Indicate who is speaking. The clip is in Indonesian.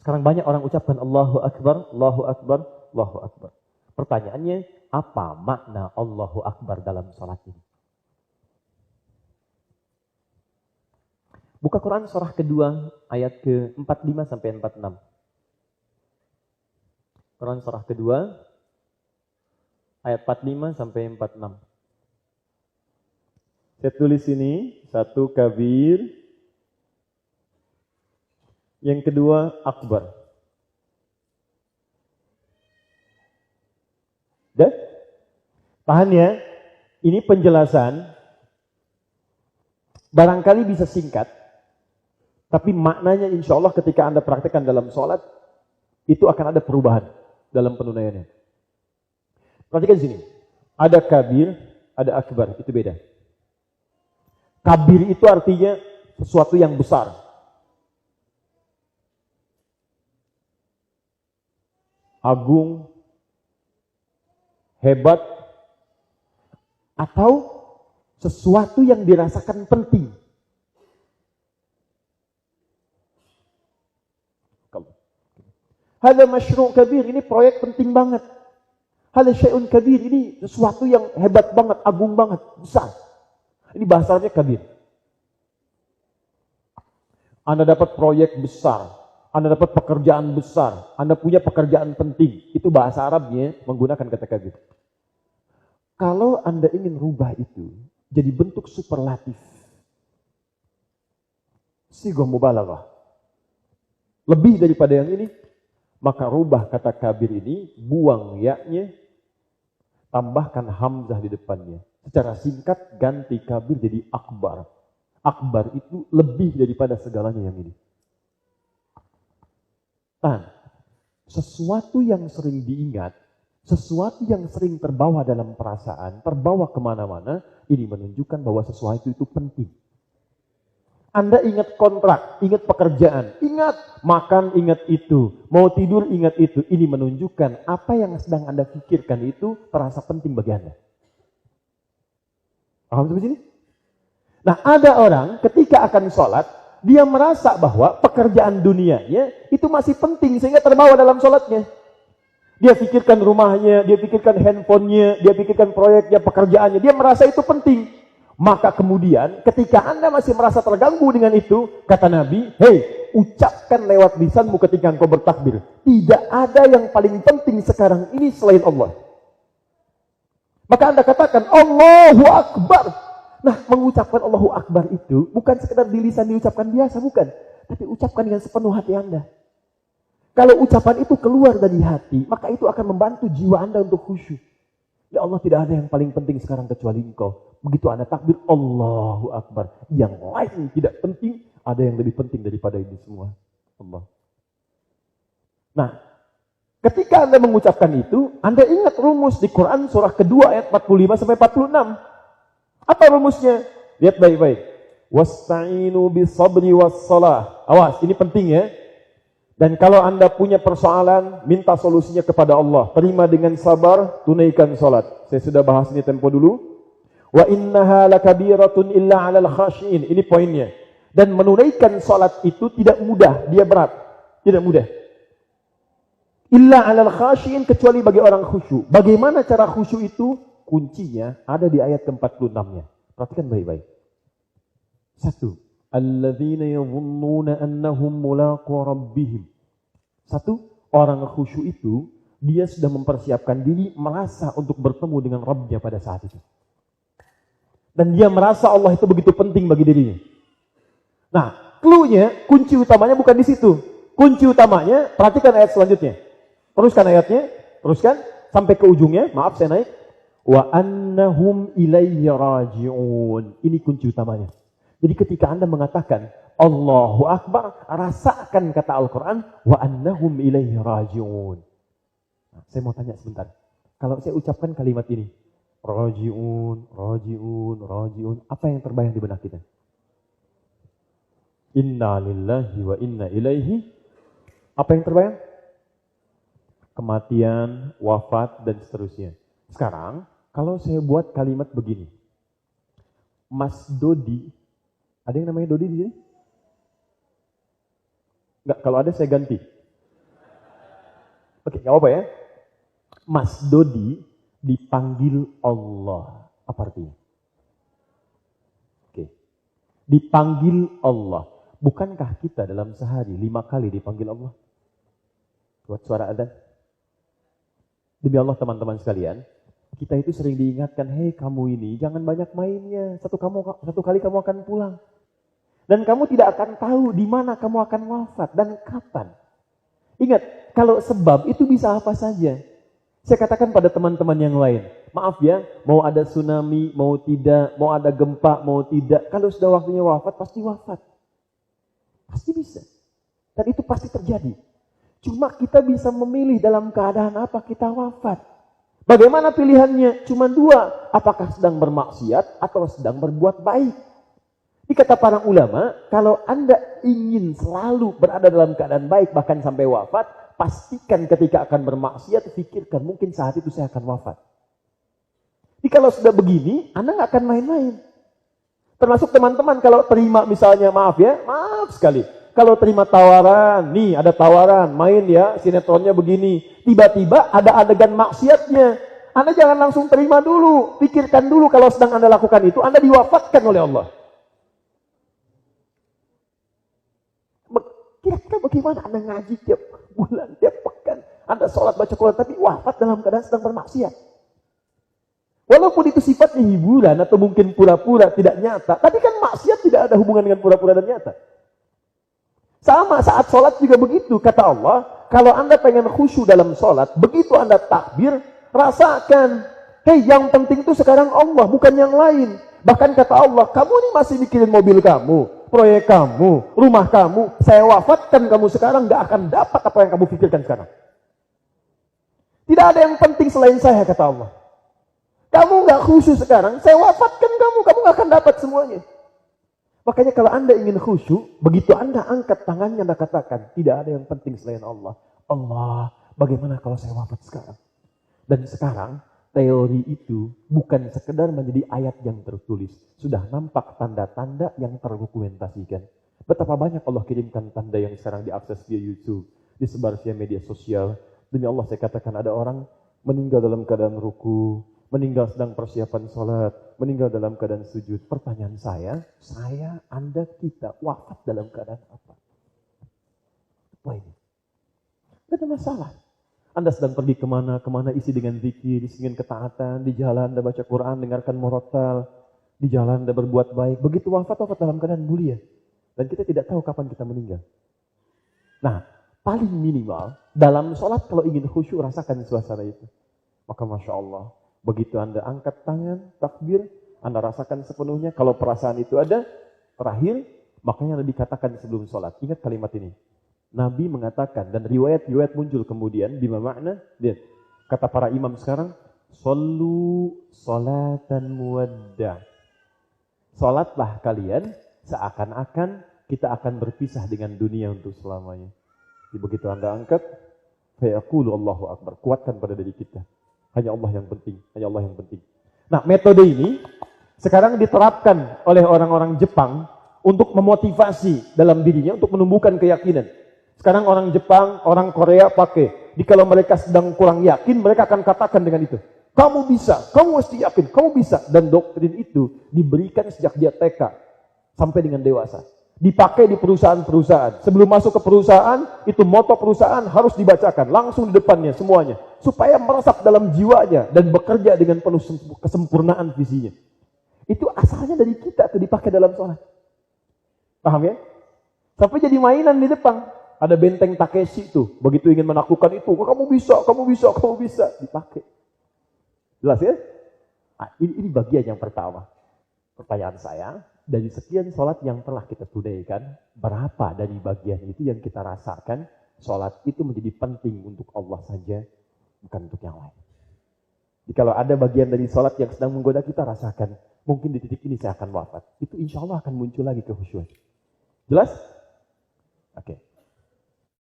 Speaker 1: Sekarang banyak orang ucapkan Allahu Akbar, Allahu Akbar, Allahu Akbar. Pertanyaannya, apa makna Allahu Akbar dalam salat ini? Buka Quran surah kedua ayat ke-45 sampai 46. Quran surah kedua ayat 45 sampai 46. Saya tulis ini, satu kabir, yang kedua akbar. Dah? Tahan ya, ini penjelasan, barangkali bisa singkat, tapi maknanya insya Allah ketika Anda praktekkan dalam sholat, itu akan ada perubahan dalam penunaiannya. Perhatikan sini, ada kabir, ada akbar, itu beda. Kabir itu artinya sesuatu yang besar. Agung, hebat, atau sesuatu yang dirasakan penting. Hada masyru' kabir, ini proyek penting banget. Hada syai'un kabir, ini sesuatu yang hebat banget, agung banget, besar. Ini bahasanya kabir. Anda dapat proyek besar, Anda dapat pekerjaan besar, Anda punya pekerjaan penting. Itu bahasa Arabnya menggunakan kata kabir. Kalau Anda ingin rubah itu jadi bentuk superlatif, sigah mubalaghah, lebih daripada yang ini, maka rubah kata kabir ini, buang ya-nya, tambahkan hamzah di depannya. Secara singkat ganti kabir jadi akbar. Akbar itu lebih daripada segalanya yang ini. Nah, sesuatu yang sering diingat, sesuatu yang sering terbawa dalam perasaan, terbawa kemana-mana, ini menunjukkan bahwa sesuatu itu penting. Anda ingat kontrak, ingat pekerjaan, ingat makan, ingat itu, mau tidur, ingat itu. Ini menunjukkan apa yang sedang Anda pikirkan itu terasa penting bagi Anda. Paham sampai sini? Nah, ada orang ketika akan sholat, dia merasa bahwa pekerjaan dunianya itu masih penting sehingga terbawa dalam sholatnya. Dia pikirkan rumahnya, dia pikirkan handphonenya, dia pikirkan proyeknya, pekerjaannya. Dia merasa itu penting. Maka kemudian ketika Anda masih merasa terganggu dengan itu, kata Nabi, hei, ucapkan lewat lisanmu ketika engkau bertakbir. Tidak ada yang paling penting sekarang ini selain Allah. Maka Anda katakan, Allahu Akbar. Nah, mengucapkan Allahu Akbar itu bukan sekedar di lisan diucapkan biasa, bukan. Tapi ucapkan dengan sepenuh hati Anda. Kalau ucapan itu keluar dari hati, maka itu akan membantu jiwa Anda untuk khusyuk. Ya Allah, tidak ada yang paling penting sekarang kecuali Engkau. Begitu Anda takbir, Allahu Akbar. Yang lain tidak penting, ada yang lebih penting daripada ini semua. Allah. Nah, ketika Anda mengucapkan itu, Anda ingat rumus di Quran surah kedua ayat 45 sampai 46. Apa rumusnya? Lihat baik-baik. Wasta'inu bis-sabri was-salah. Awas, ini penting ya. Dan kalau Anda punya persoalan, minta solusinya kepada Allah. Terima dengan sabar, tunaikan salat. Saya sudah bahas ini tempo dulu. Wa innaha lakabiratun illa 'alal khashiin. Ini poinnya. Dan menunaikan salat itu tidak mudah, dia berat. Tidak mudah. Illa 'alal khashiin, kecuali bagi orang khusyuk. Bagaimana cara khusyuk itu? Kuncinya ada di ayat ke-46-nya. Perhatikan baik-baik. 1. Alladzina yadhunnuna annahum mulaqu rabbihim. 1. Orang khusyuk itu dia sudah mempersiapkan diri, merasa untuk bertemu dengan Rabbnya pada saat itu. Dan dia merasa Allah itu begitu penting bagi dirinya. Nah, clue-nya, kunci utamanya bukan di situ. Kunci utamanya, perhatikan ayat selanjutnya. Teruskan ayatnya, teruskan sampai ke ujungnya. Maaf saya naik. Wa annahum ilaihi raji'un. Ini kunci utamanya. Jadi ketika Anda mengatakan Allahu Akbar, rasakan kata Al-Quran, wa annahum ilaihi raji'un. Nah, saya mau tanya sebentar. Kalau saya ucapkan kalimat ini, raji'un, raji'un, raji'un, apa yang terbayang di benak kita? Inna lillahi wa inna ilaihi. Apa yang terbayang? Kematian, wafat, dan seterusnya. Sekarang, kalau saya buat kalimat begini. Mas Dodi, ada yang namanya Dodi di sini? Enggak, kalau ada saya ganti. Oke, nggak apa ya. Mas Dodi dipanggil Allah. Apa artinya? Oke. Dipanggil Allah. Bukankah kita dalam sehari 5 kali dipanggil Allah? Buat suara adzan. Demi Allah teman-teman sekalian, kita itu sering diingatkan, hei kamu ini jangan banyak mainnya. Satu kali kamu akan pulang. Dan kamu tidak akan tahu di mana kamu akan wafat dan kapan. Ingat, kalau sebab itu bisa apa saja. Saya katakan pada teman-teman yang lain, maaf ya, mau ada tsunami, mau tidak, mau ada gempa, mau tidak, kalau sudah waktunya wafat, pasti wafat. Pasti bisa. Dan itu pasti terjadi. Cuma kita bisa memilih dalam keadaan apa kita wafat. Bagaimana pilihannya? Cuma 2, apakah sedang bermaksiat atau sedang berbuat baik. Ini kata para ulama, kalau Anda ingin selalu berada dalam keadaan baik, bahkan sampai wafat, pastikan ketika akan bermaksiat, pikirkan mungkin saat itu saya akan wafat. Jadi kalau sudah begini, Anda nggak akan main-main. Termasuk teman-teman kalau terima misalnya, maaf sekali. Kalau terima tawaran, nih ada tawaran, main ya, sinetronnya begini. Tiba-tiba ada adegan maksiatnya. Anda jangan langsung terima dulu. Pikirkan dulu kalau sedang Anda lakukan itu, Anda diwafatkan oleh Allah. Kira-kira bagaimana Anda ngaji tiap bulan, tiap pekan, Anda sholat baca Quran, tapi wafat dalam keadaan sedang bermaksiat. Walaupun itu sifatnya hiburan atau mungkin pura-pura tidak nyata, tapi kan maksiat tidak ada hubungan dengan pura-pura dan nyata. Sama saat sholat juga begitu, kata Allah, kalau Anda pengen khusyuk dalam sholat, begitu Anda takbir, rasakan, hei yang penting itu sekarang Allah, bukan yang lain. Bahkan kata Allah, kamu ini masih mikirin mobil kamu, proyek kamu, rumah kamu, saya wafatkan kamu sekarang, gak akan dapat apa yang kamu pikirkan sekarang. Tidak ada yang penting selain saya, kata Allah. Kamu gak khusyuk sekarang, saya wafatkan kamu gak akan dapat semuanya. Makanya kalau Anda ingin khusyuk, begitu Anda angkat tangannya, Anda katakan, tidak ada yang penting selain Allah. Allah, bagaimana kalau saya wafat sekarang? Dan sekarang, teori itu bukan sekedar menjadi ayat yang tertulis. Sudah nampak tanda-tanda yang terdokumentasikan. Betapa banyak Allah kirimkan tanda yang sekarang diakses via YouTube, disebar via media sosial. Demi Allah saya katakan ada orang meninggal dalam keadaan ruku, meninggal sedang persiapan sholat, meninggal dalam keadaan sujud. Pertanyaan saya, Anda, kita wafat dalam keadaan apa? Apa ini? Tidak ada masalah. Anda sedang pergi kemana isi dengan zikir, isi dengan ketaatan, di jalan Anda baca Quran, dengarkan murattal, di jalan Anda berbuat baik. Begitu wafat dalam keadaan mulia. Dan kita tidak tahu kapan kita meninggal. Nah, paling minimal, dalam sholat kalau ingin khusyuk, rasakan suasana itu. Maka Masya Allah, begitu Anda angkat tangan, takbir, Anda rasakan sepenuhnya. Kalau perasaan itu ada, terakhir, makanya Nabi katakan sebelum sholat. Ingat kalimat ini. Nabi mengatakan, dan riwayat-riwayat muncul kemudian, bima makna, lihat, kata para imam sekarang, Sallu salatan muwadda. Salatlah kalian, seakan-akan kita akan berpisah dengan dunia untuk selamanya. Jadi begitu Anda angkat, fayaqulu Allahu Akbar, kuatkan pada diri kita. Hanya Allah yang penting, hanya Allah yang penting. Nah, metode ini sekarang diterapkan oleh orang-orang Jepang untuk memotivasi dalam dirinya, untuk menumbuhkan keyakinan. Sekarang orang Jepang, orang Korea pakai. Jadi kalau mereka sedang kurang yakin, mereka akan katakan dengan itu. Kamu bisa, kamu mesti yakin, kamu bisa. Dan doktrin itu diberikan sejak dia TK sampai dengan dewasa. Dipakai di perusahaan-perusahaan. Sebelum masuk ke perusahaan, itu moto perusahaan harus dibacakan. Langsung di depannya semuanya. Supaya meresap dalam jiwanya dan bekerja dengan penuh kesempurnaan visinya. Itu asalnya dari kita, itu dipakai dalam sholat. Paham ya? Sampai jadi mainan di depan. Ada benteng Takeshi tuh, begitu ingin menaklukkan itu, kamu bisa, dipakai. Jelas ya? Nah, ini bagian yang pertama. Pertanyaan saya, dari sekian sholat yang telah kita tunaikan, berapa dari bagian itu yang kita rasakan, sholat itu menjadi penting untuk Allah saja, bukan untuk yang lain. Jadi kalau ada bagian dari sholat yang sedang menggoda kita, rasakan, mungkin di titik ini saya akan wafat. Itu insya Allah akan muncul lagi kehusyuan. Jelas? Oke.